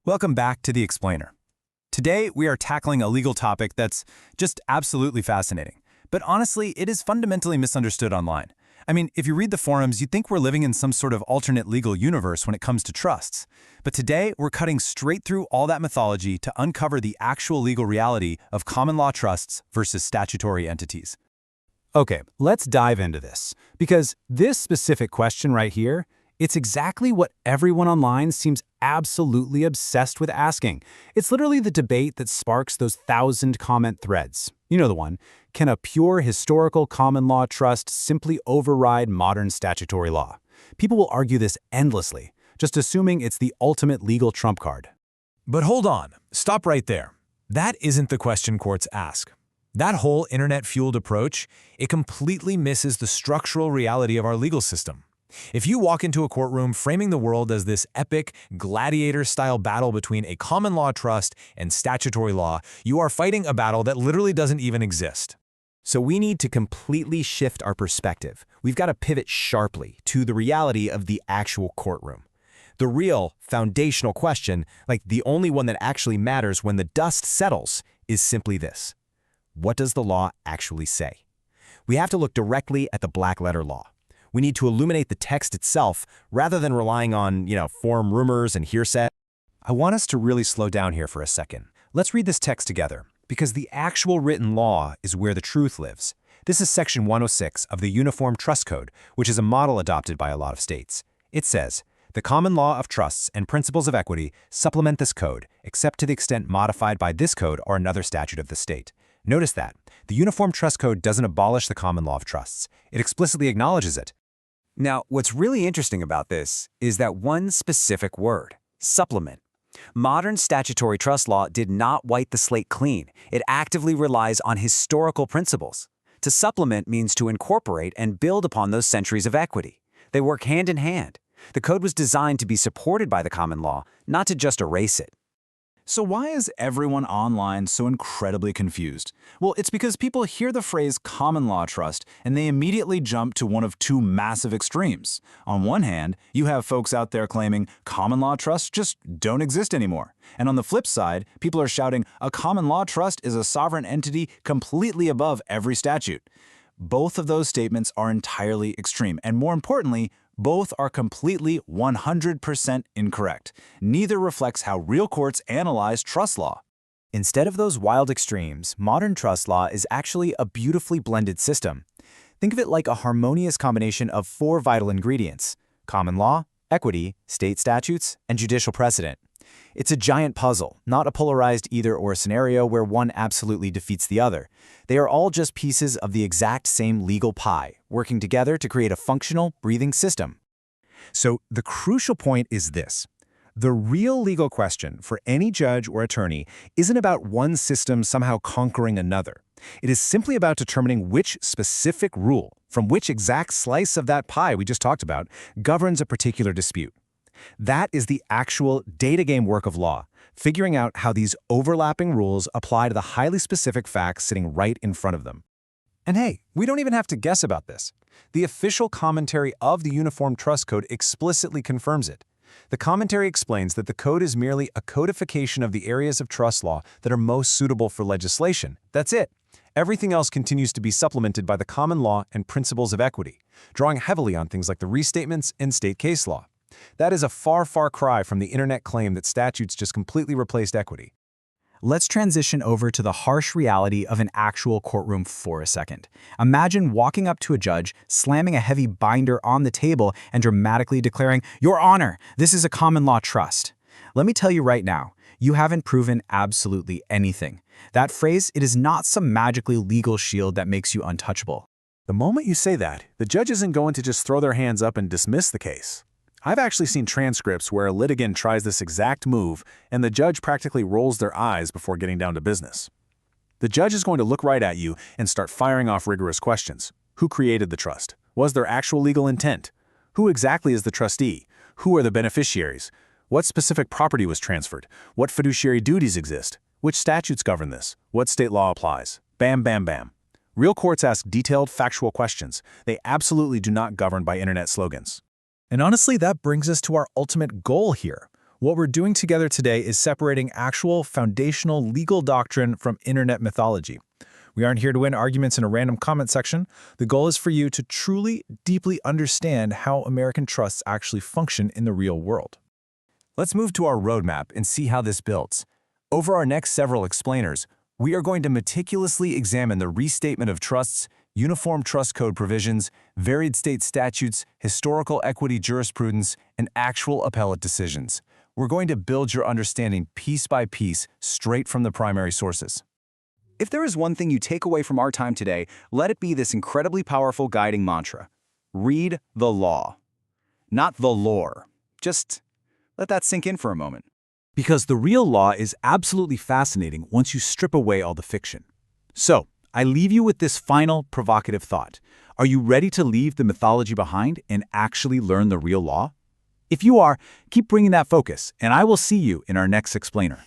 Welcome back to The Explainer. Today, we are tackling a legal topic that's just absolutely fascinating. But honestly, it is fundamentally misunderstood online. I mean, if you read the forums, you'd think we're living in some sort of alternate legal universe when it comes to trusts. But today, we're cutting straight through all that mythology to uncover the actual legal reality of common law trusts versus statutory entities. Okay, let's dive into this. Because this specific question right here, it's exactly what everyone online seems absolutely obsessed with asking. It's literally the debate that sparks those 1,000-comment threads. You know the one. Can a pure historical common law trust simply override modern statutory law? People will argue this endlessly, just assuming it's the ultimate legal trump card. But hold on, stop right there. That isn't the question courts ask. That whole internet-fueled approach, it completely misses the structural reality of our legal system. If you walk into a courtroom framing the world as this epic, gladiator-style battle between a common law trust and statutory law, you are fighting a battle that literally doesn't even exist. So we need to completely shift our perspective. We've got to pivot sharply to the reality of the actual courtroom. The real, foundational question, like the only one that actually matters when the dust settles, is simply this. What does the law actually say? We have to look directly at the black-letter law. We need to illuminate the text itself rather than relying on, forum rumors and hearsay. I want us to really slow down here for a second. Let's read this text together, because the actual written law is where the truth lives. This is Section 106 of the Uniform Trust Code, which is a model adopted by a lot of states. It says, "The common law of trusts and principles of equity supplement this code, except to the extent modified by this code or another statute of the state." Notice that. The Uniform Trust Code doesn't abolish the common law of trusts. It explicitly acknowledges it. Now, what's really interesting about this is that one specific word, supplement. Modern statutory trust law did not wipe the slate clean. It actively relies on historical principles. To supplement means to incorporate and build upon those centuries of equity. They work hand in hand. The code was designed to be supported by the common law, not to just erase it. So why is everyone online so incredibly confused? Well, it's because people hear the phrase common law trust and they immediately jump to one of two massive extremes. On one hand, you have folks out there claiming common law trusts just don't exist anymore. And on the flip side, people are shouting a common law trust is a sovereign entity completely above every statute. Both of those statements are entirely extreme, and more importantly, both are completely 100% incorrect. Neither reflects how real courts analyze trust law. Instead of those wild extremes, modern trust law is actually a beautifully blended system. Think of it like a harmonious combination of four vital ingredients: common law, equity, state statutes, and judicial precedent. It's a giant puzzle, not a polarized either-or scenario where one absolutely defeats the other. They are all just pieces of the exact same legal pie, working together to create a functional, breathing system. So the crucial point is this. The real legal question for any judge or attorney isn't about one system somehow conquering another. It is simply about determining which specific rule, from which exact slice of that pie we just talked about, governs a particular dispute. That is the actual data game work of law, figuring out how these overlapping rules apply to the highly specific facts sitting right in front of them. And hey, we don't even have to guess about this. The official commentary of the Uniform Trust Code explicitly confirms it. The commentary explains that the code is merely a codification of the areas of trust law that are most suitable for legislation. That's it. Everything else continues to be supplemented by the common law and principles of equity, drawing heavily on things like the restatements and state case law. That is a far, far cry from the internet claim that statutes just completely replaced equity. Let's transition over to the harsh reality of an actual courtroom for a second. Imagine walking up to a judge, slamming a heavy binder on the table, and dramatically declaring, "Your Honor, this is a common law trust." Let me tell you right now, you haven't proven absolutely anything. That phrase, it is not some magically legal shield that makes you untouchable. The moment you say that, the judge isn't going to just throw their hands up and dismiss the case. I've actually seen transcripts where a litigant tries this exact move and the judge practically rolls their eyes before getting down to business. The judge is going to look right at you and start firing off rigorous questions. Who created the trust? Was there actual legal intent? Who exactly is the trustee? Who are the beneficiaries? What specific property was transferred? What fiduciary duties exist? Which statutes govern this? What state law applies? Bam, bam, bam. Real courts ask detailed, factual questions. They absolutely do not govern by internet slogans. And honestly, that brings us to our ultimate goal here. What we're doing together today is separating actual foundational legal doctrine from internet mythology. We aren't here to win arguments in a random comment section. The goal is for you to truly, deeply understand how American trusts actually function in the real world. Let's move to our roadmap and see how this builds. Over our next several explainers, we are going to meticulously examine the restatement of trusts, uniform trust code provisions, varied state statutes, historical equity jurisprudence, and actual appellate decisions. We're going to build your understanding piece by piece straight from the primary sources. If there is one thing you take away from our time today, let it be this incredibly powerful guiding mantra. Read the law. Not the lore. Just let that sink in for a moment. Because the real law is absolutely fascinating once you strip away all the fiction. So, I leave you with this final provocative thought. Are you ready to leave the mythology behind and actually learn the real law? If you are, keep bringing that focus, and I will see you in our next explainer.